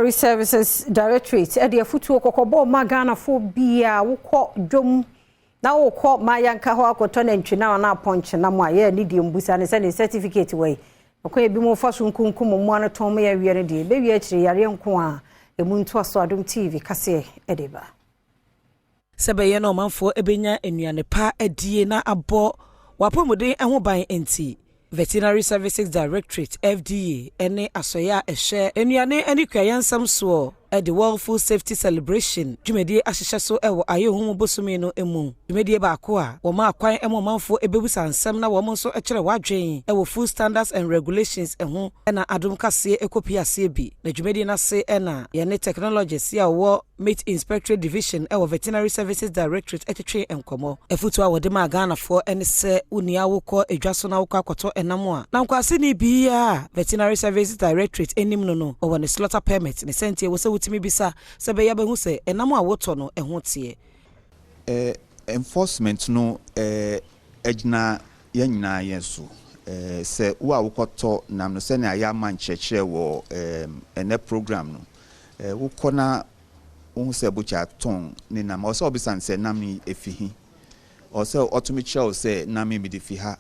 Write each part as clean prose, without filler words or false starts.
Veterinary Services Directorate Edia Futu Kokobo Magana Phobia Wuko Dum na wokọ mayanka ho akoto na ntwina na ponche na mo aye ni di mbusa ne se ne certificate we okọ ebi mo fa so nkunkum mo ano ton me awie ne di be wi akire yare nko a emu nto aso Adom TV Kasee edeba sebeye na omanfo ebenya enuane pa adie na abo wapomuden eho ban enti Veterinary Services Directorate FDA ene asoya ehye enuane ani kwayansam so the World Food Safety Celebration jumedie ahihye so ewo ayehu bosome no emu jumedie ba ko a wo ma akwan emomanfo ebebusa nsam na wo mo so ekere wadwen ewo food standards and regulations eho na Adom Kasee ekopia se bi na jumedie na se na ye ne technologies ya wo Meat Inspectorate Division ewo Veterinary Services Directorate etwetwe enkomo efutu a wode ma Ghana fo ene se unia wokọ edwaso na wokọ akoto enamo a na nkwase ni bia Veterinary Services Directorate enim no owo ne slaughter permit ne sentie wo se wutimi bisa se be ya behu se enamo a woto no eho tie enforcement no ejna yanyina yeso se wo a wokoto nam no se na ya man chekere wo ene program no wokona who say bucha ton ni nam o say obisan say nam ni efihi o say otumicha say nam mi di fiha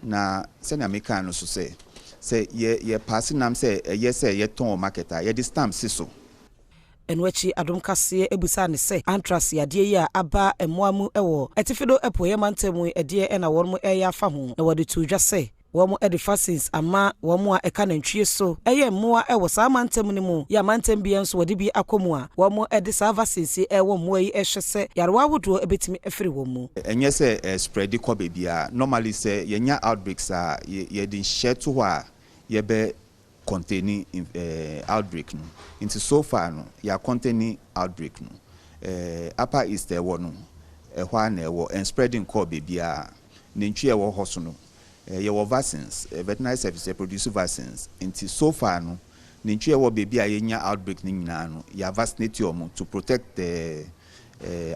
na say na meka no so say ye pass nam say ye ton market ye di stamp siso enwachi Adom Kasee ebusa ne se antras yade ya aba emoamu ewo etifido epoye mantemu ede e na wonmo eya fa ho na wode tu dwa se womo edifacins ama womo a eka nantwie so eye mmoa ewo saa mantem ne mu ya mantem bia nso wode bi akomu a womo edi services ewo mmoa yi ehwese yarwa wodo ebetimi efiri womu enye se spread ko bebia normally say yenya outbreaks a ye din share to ho a ye be containing outbreak no into so far no ya containing outbreak no upper east ewo no ehwa na ewo and spreading ko bebia nantwie ewo hoso no your vaccines veterinary services produce vaccines into so far no nintwe wo baby ayenya outbreak ni nyina no ya vaccinate you to protect the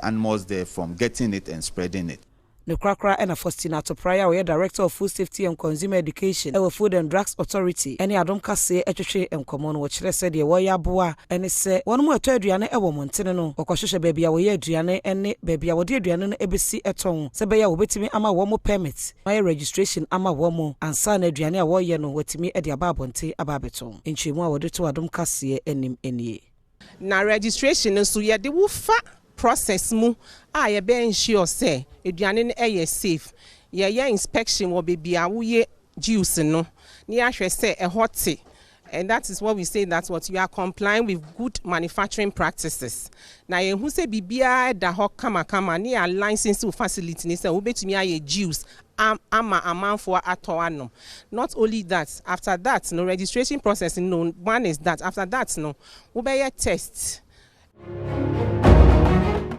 animals there from getting it and spreading it. No Krakra and a Faustina Topraya, we are Director of Food Safety and Consumer Education, our Food and Drugs Authority, any Adom Kasee etwetwe and common which said ye waya boa and say one more aduane ewo montene or koshe baby awo ye aduane ene baby awo de aduane no ebesi eton sebeya wo betimi ama wo mo permit my registration ama wo mo ansa na aduane awo ye no wetimi e de ababonte ababeton enchemu a wo de to Adom Kasee enim enie na registration nso ye de wo fa process mu ye be ensure say aduane no eye safe ye inspection wo bebia wo ye juice no ni ahwe say hot, and that is what we say, that's what you are complying with good manufacturing practices. Na ye hu say bibia da ho kama ni a licensed facility ni say wo betumi aye juice ama amanfo atoano. Not only that, after that no registration process no one is that after that no wo be ye test